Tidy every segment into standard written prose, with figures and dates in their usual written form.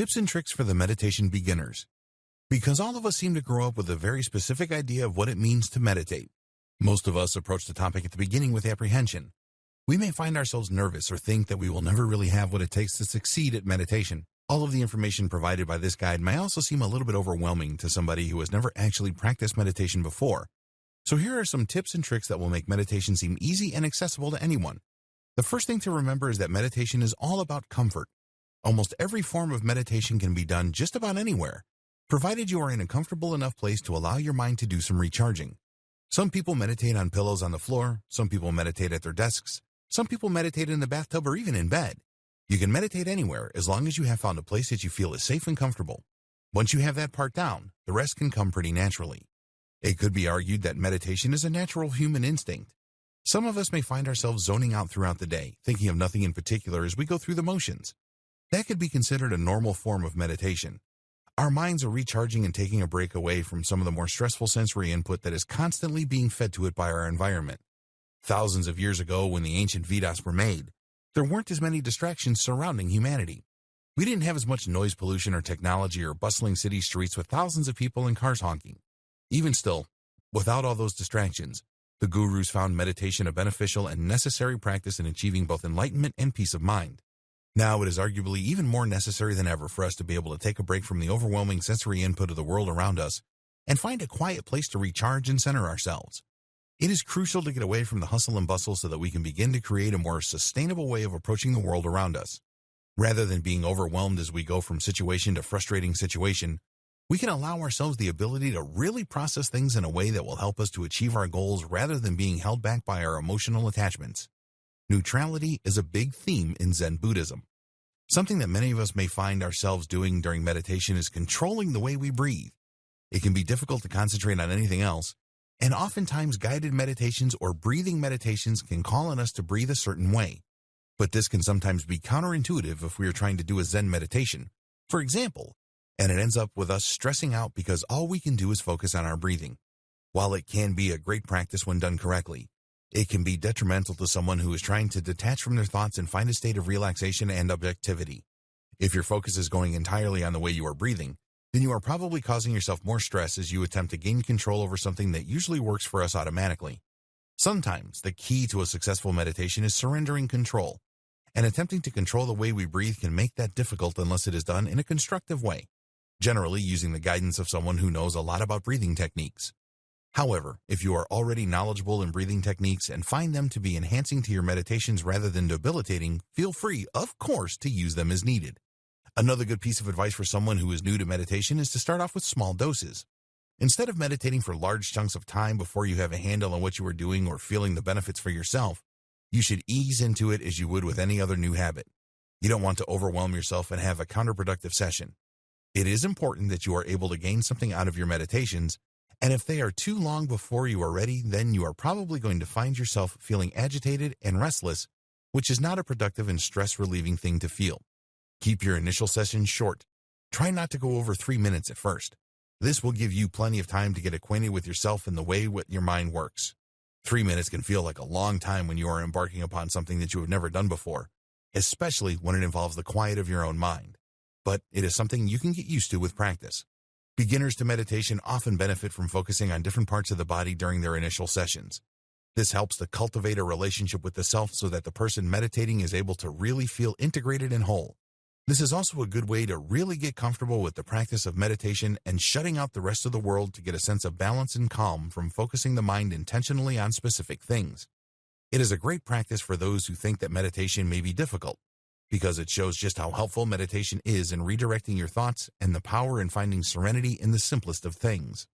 Tips and tricks for the meditation beginners. Because all of us seem to grow up with a very specific idea of what it means to meditate. Most of us approach the topic at the beginning with apprehension. We may find ourselves nervous or think that we will never really have what it takes to succeed at meditation. All of the information provided by this guide may also seem a little bit overwhelming to somebody who has never actually practiced meditation before. So here are some tips and tricks that will make meditation seem easy and accessible to anyone. The first thing to remember is that meditation is all about comfort. Almost every form of meditation can be done just about anywhere, provided you are in a comfortable enough place to allow your mind to do some recharging. Some people meditate on pillows on the floor, some people meditate at their desks, some people meditate in the bathtub or even in bed. You can meditate anywhere as long as you have found a place that you feel is safe and comfortable. Once you have that part down, the rest can come pretty naturally. It could be argued that meditation is a natural human instinct. Some of us may find ourselves zoning out throughout the day, thinking of nothing in particular as we go through the motions. That could be considered a normal form of meditation. Our minds are recharging and taking a break away from some of the more stressful sensory input that is constantly being fed to it by our environment. Thousands of years ago, when the ancient Vedas were made, there weren't as many distractions surrounding humanity. We didn't have as much noise pollution or technology or bustling city streets with thousands of people and cars honking. Even still, without all those distractions, the gurus found meditation a beneficial and necessary practice in achieving both enlightenment and peace of mind. Now it is arguably even more necessary than ever for us to be able to take a break from the overwhelming sensory input of the world around us and find a quiet place to recharge and center ourselves. It is crucial to get away from the hustle and bustle so that we can begin to create a more sustainable way of approaching the world around us. Rather than being overwhelmed as we go from situation to frustrating situation, we can allow ourselves the ability to really process things in a way that will help us to achieve our goals rather than being held back by our emotional attachments. Neutrality is a big theme in Zen Buddhism. Something that many of us may find ourselves doing during meditation is controlling the way we breathe. It can be difficult to concentrate on anything else, and oftentimes guided meditations or breathing meditations can call on us to breathe a certain way. But this can sometimes be counterintuitive if we are trying to do a Zen meditation, for example, and it ends up with us stressing out because all we can do is focus on our breathing. While it can be a great practice when done correctly, it can be detrimental to someone who is trying to detach from their thoughts and find a state of relaxation and objectivity. If your focus is going entirely on the way you are breathing, then you are probably causing yourself more stress as you attempt to gain control over something that usually works for us automatically. Sometimes the key to a successful meditation is surrendering control, and attempting to control the way we breathe can make that difficult unless it is done in a constructive way, generally using the guidance of someone who knows a lot about breathing techniques. However, if you are already knowledgeable in breathing techniques and find them to be enhancing to your meditations rather than debilitating, feel free, of course, to use them as needed. Another good piece of advice for someone who is new to meditation is to start off with small doses. Instead of meditating for large chunks of time before you have a handle on what you are doing or feeling the benefits for yourself, you should ease into it as you would with any other new habit. You don't want to overwhelm yourself and have a counterproductive session. It is important that you are able to gain something out of your meditations, and if they are too long before you are ready, then you are probably going to find yourself feeling agitated and restless, which is not a productive and stress-relieving thing to feel. Keep your initial sessions short. Try not to go over 3 minutes at first. This will give you plenty of time to get acquainted with yourself and the way your mind works. 3 minutes can feel like a long time when you are embarking upon something that you have never done before, especially when it involves the quiet of your own mind. But it is something you can get used to with practice. Beginners to meditation often benefit from focusing on different parts of the body during their initial sessions. This helps to cultivate a relationship with the self so that the person meditating is able to really feel integrated and whole. This is also a good way to really get comfortable with the practice of meditation and shutting out the rest of the world to get a sense of balance and calm from focusing the mind intentionally on specific things. It is a great practice for those who think that meditation may be difficult, because it shows just how helpful meditation is in redirecting your thoughts and the power in finding serenity in the simplest of things.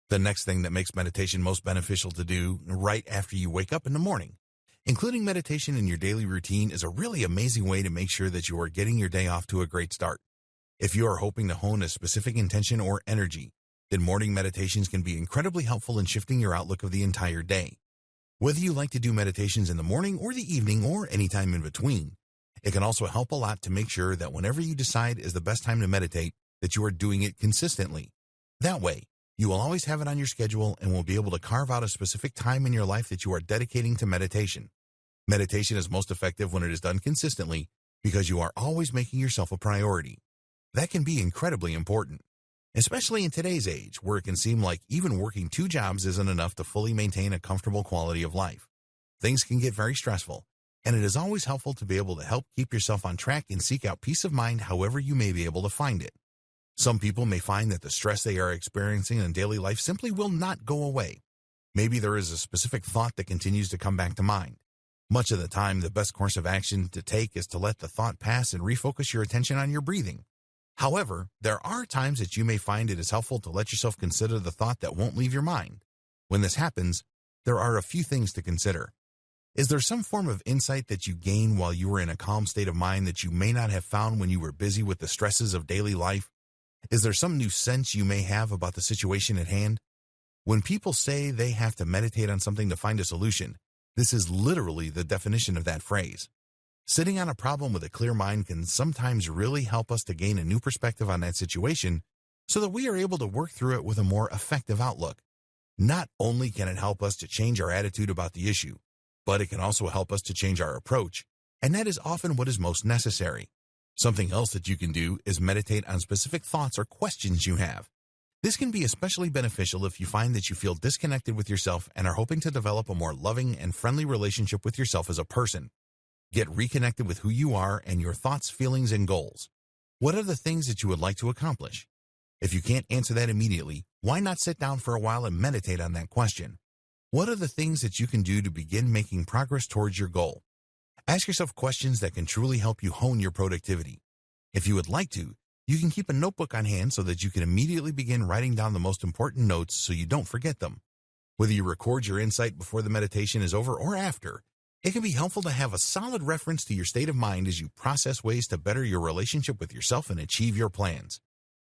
The next thing that makes meditation most beneficial to do right after you wake up in the morning. Including meditation in your daily routine is a really amazing way to make sure that you are getting your day off to a great start. If you are hoping to hone a specific intention or energy, then morning meditations can be incredibly helpful in shifting your outlook of the entire day. Whether you like to do meditations in the morning or the evening or any time in between, it can also help a lot to make sure that whenever you decide is the best time to meditate, that you are doing it consistently. That way, you will always have it on your schedule and will be able to carve out a specific time in your life that you are dedicating to meditation. Meditation is most effective when it is done consistently because you are always making yourself a priority. That can be incredibly important, especially in today's age where it can seem like even working two jobs isn't enough to fully maintain a comfortable quality of life. Things can get very stressful, and it is always helpful to be able to help keep yourself on track and seek out peace of mind however you may be able to find it. Some people may find that the stress they are experiencing in daily life simply will not go away. Maybe there is a specific thought that continues to come back to mind. Much of the time, the best course of action to take is to let the thought pass and refocus your attention on your breathing. However, there are times that you may find it is helpful to let yourself consider the thought that won't leave your mind. When this happens, there are a few things to consider. Is there some form of insight that you gain while you were in a calm state of mind that you may not have found when you were busy with the stresses of daily life? Is there some new sense you may have about the situation at hand? When people say they have to meditate on something to find a solution, this is literally the definition of that phrase. Sitting on a problem with a clear mind can sometimes really help us to gain a new perspective on that situation so that we are able to work through it with a more effective outlook. Not only can it help us to change our attitude about the issue, but it can also help us to change our approach, and that is often what is most necessary. Something else that you can do is meditate on specific thoughts or questions you have. This can be especially beneficial if you find that you feel disconnected with yourself and are hoping to develop a more loving and friendly relationship with yourself as a person. Get reconnected with who you are and your thoughts, feelings, and goals. What are the things that you would like to accomplish? If you can't answer that immediately, why not sit down for a while and meditate on that question? What are the things that you can do to begin making progress towards your goal? Ask yourself questions that can truly help you hone your productivity. If you would like to, you can keep a notebook on hand so that you can immediately begin writing down the most important notes so you don't forget them. Whether you record your insight before the meditation is over or after, it can be helpful to have a solid reference to your state of mind as you process ways to better your relationship with yourself and achieve your plans.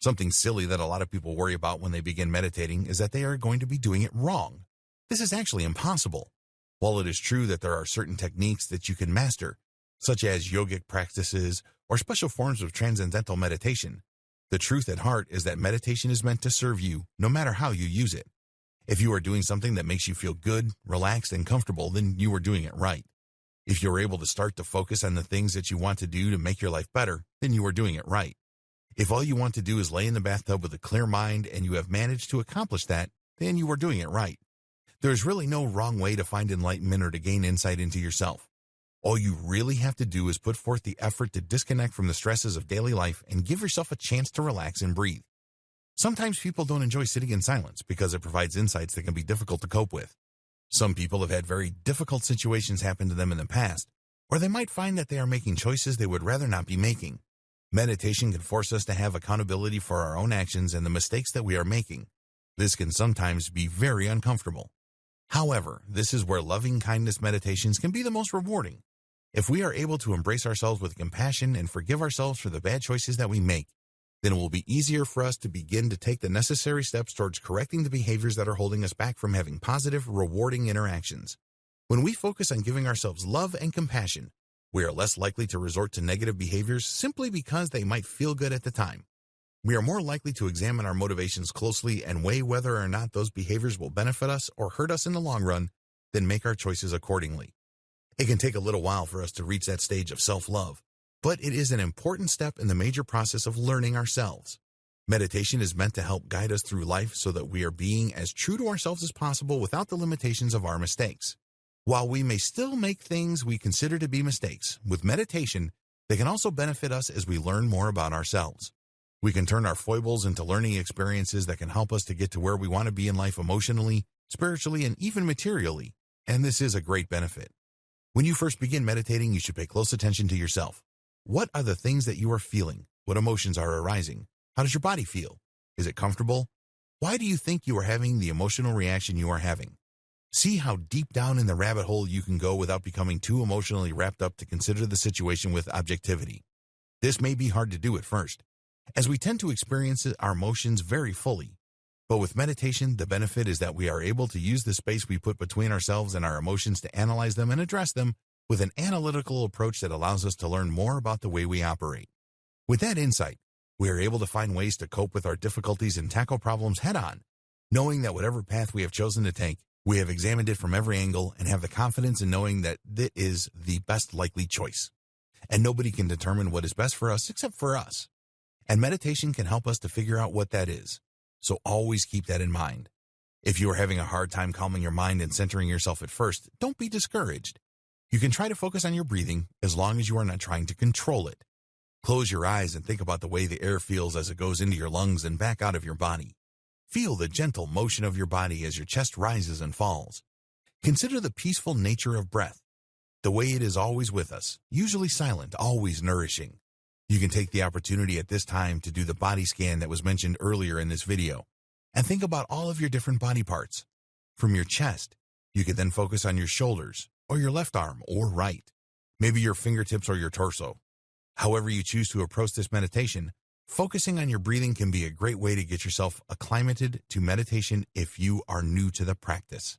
Something silly that a lot of people worry about when they begin meditating is that they are going to be doing it wrong. This is actually impossible. While it is true that there are certain techniques that you can master, such as yogic practices or special forms of transcendental meditation, the truth at heart is that meditation is meant to serve you no matter how you use it. If you are doing something that makes you feel good, relaxed, and comfortable, then you are doing it right. If you're able to start to focus on the things that you want to do to make your life better, then you are doing it right. If all you want to do is lay in the bathtub with a clear mind and you have managed to accomplish that, then you are doing it right. There is really no wrong way to find enlightenment or to gain insight into yourself. All you really have to do is put forth the effort to disconnect from the stresses of daily life and give yourself a chance to relax and breathe. Sometimes people don't enjoy sitting in silence because it provides insights that can be difficult to cope with. Some people have had very difficult situations happen to them in the past, or they might find that they are making choices they would rather not be making. Meditation can force us to have accountability for our own actions and the mistakes that we are making. This can sometimes be very uncomfortable. However, this is where loving kindness meditations can be the most rewarding. If we are able to embrace ourselves with compassion and forgive ourselves for the bad choices that we make, then it will be easier for us to begin to take the necessary steps towards correcting the behaviors that are holding us back from having positive, rewarding interactions. When we focus on giving ourselves love and compassion, we are less likely to resort to negative behaviors simply because they might feel good at the time. We are more likely to examine our motivations closely and weigh whether or not those behaviors will benefit us or hurt us in the long run, then make our choices accordingly. It can take a little while for us to reach that stage of self-love, but it is an important step in the major process of learning ourselves. Meditation is meant to help guide us through life so that we are being as true to ourselves as possible without the limitations of our mistakes. While we may still make things we consider to be mistakes, with meditation, they can also benefit us as we learn more about ourselves. We can turn our foibles into learning experiences that can help us to get to where we want to be in life emotionally, spiritually, and even materially, and this is a great benefit. When you first begin meditating, you should pay close attention to yourself. What are the things that you are feeling? What emotions are arising? How does your body feel? Is it comfortable? Why do you think you are having the emotional reaction you are having? See how deep down in the rabbit hole you can go without becoming too emotionally wrapped up to consider the situation with objectivity. This may be hard to do at first, as we tend to experience our emotions very fully. But with meditation, the benefit is that we are able to use the space we put between ourselves and our emotions to analyze them and address them with an analytical approach that allows us to learn more about the way we operate. With that insight, we are able to find ways to cope with our difficulties and tackle problems head-on, knowing that whatever path we have chosen to take, we have examined it from every angle and have the confidence in knowing that it is the best likely choice. And nobody can determine what is best for us except for us. And meditation can help us to figure out what that is. So always keep that in mind. If you are having a hard time calming your mind and centering yourself at first, don't be discouraged. You can try to focus on your breathing as long as you are not trying to control it. Close your eyes and think about the way the air feels as it goes into your lungs and back out of your body. Feel the gentle motion of your body as your chest rises and falls. Consider the peaceful nature of breath, the way it is always with us, usually silent, always nourishing. You can take the opportunity at this time to do the body scan that was mentioned earlier in this video, and think about all of your different body parts. From your chest, you can then focus on your shoulders, or your left arm, or right, maybe your fingertips or your torso. However you choose to approach this meditation, focusing on your breathing can be a great way to get yourself acclimated to meditation if you are new to the practice.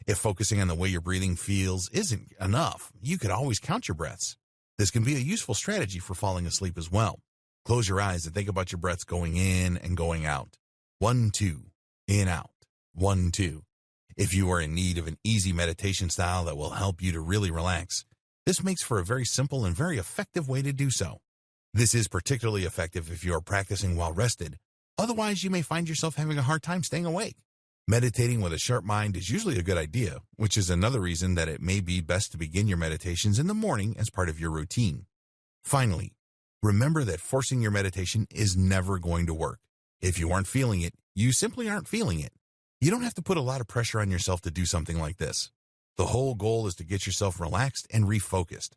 If focusing on the way your breathing feels isn't enough, you could always count your breaths. This can be a useful strategy for falling asleep as well. Close your eyes and think about your breaths going in and going out. 1, 2, in, out. 1, 2. If you are in need of an easy meditation style that will help you to really relax, this makes for a very simple and very effective way to do so. This is particularly effective if you are practicing while rested. Otherwise, you may find yourself having a hard time staying awake. Meditating with a sharp mind is usually a good idea, which is another reason that it may be best to begin your meditations in the morning as part of your routine. Finally, remember that forcing your meditation is never going to work. If you aren't feeling it, you simply aren't feeling it. You don't have to put a lot of pressure on yourself to do something like this. The whole goal is to get yourself relaxed and refocused.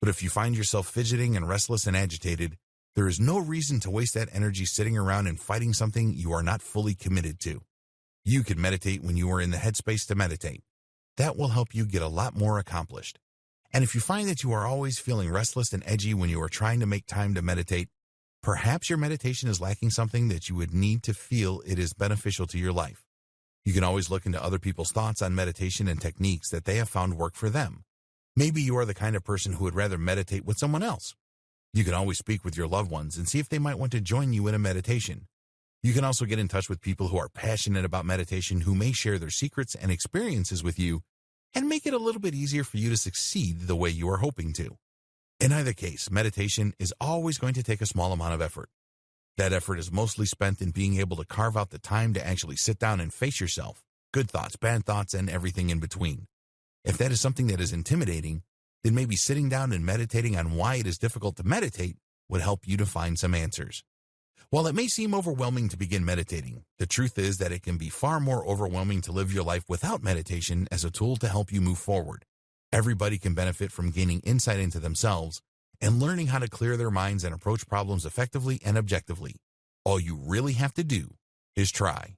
But if you find yourself fidgeting and restless and agitated, there is no reason to waste that energy sitting around and fighting something you are not fully committed to. You can meditate when you are in the headspace to meditate. That will help you get a lot more accomplished. And if you find that you are always feeling restless and edgy when you are trying to make time to meditate, perhaps your meditation is lacking something that you would need to feel it is beneficial to your life. You can always look into other people's thoughts on meditation and techniques that they have found work for them. Maybe you are the kind of person who would rather meditate with someone else. You can always speak with your loved ones and see if they might want to join you in a meditation. You can also get in touch with people who are passionate about meditation who may share their secrets and experiences with you and make it a little bit easier for you to succeed the way you are hoping to. In either case, meditation is always going to take a small amount of effort. That effort is mostly spent in being able to carve out the time to actually sit down and face yourself, good thoughts, bad thoughts, and everything in between. If that is something that is intimidating, then maybe sitting down and meditating on why it is difficult to meditate would help you to find some answers. While it may seem overwhelming to begin meditating, the truth is that it can be far more overwhelming to live your life without meditation as a tool to help you move forward. Everybody can benefit from gaining insight into themselves and learning how to clear their minds and approach problems effectively and objectively. All you really have to do is try.